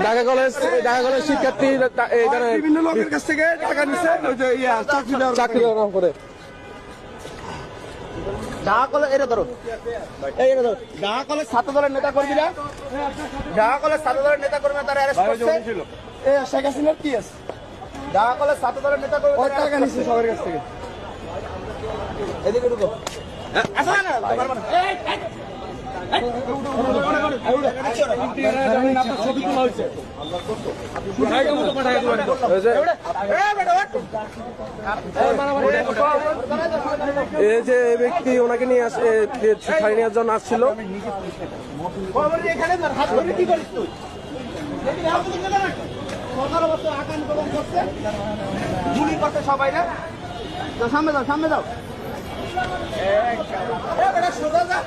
Dhaka college শিক্ষার্থী বিভিন্ন লোকের কাছ থেকে টাকা নিচ্ছে চাকরি দেওয়ার নাম করে। ঢাকা কলেজ এটা ধরো, এটা ধরো। ঢাকা কলেজ ছাত্র দলের নেতা কর্মীরা, ঢাকা কলেজ ছাত্র দলের নেতা কর্মীরা তারা অ্যারেস্ট করছে। শেখ হাসিনার কি আছে? ঢাকা কলেজ ছাত্র দলের নেতা কর্মীরা টাকা নিচ্ছে সবার কাছ থেকে। এদিকে ঢুকো। আসো না, পারবা না। এই যে ব্যক্তি ওনাকে নিয়ে ছাড়িয়ে নেওয়ার জন্য আসছিল। গুলি করছে সবাই না, সামনে যাও, সামনে যাও। সোজা যা।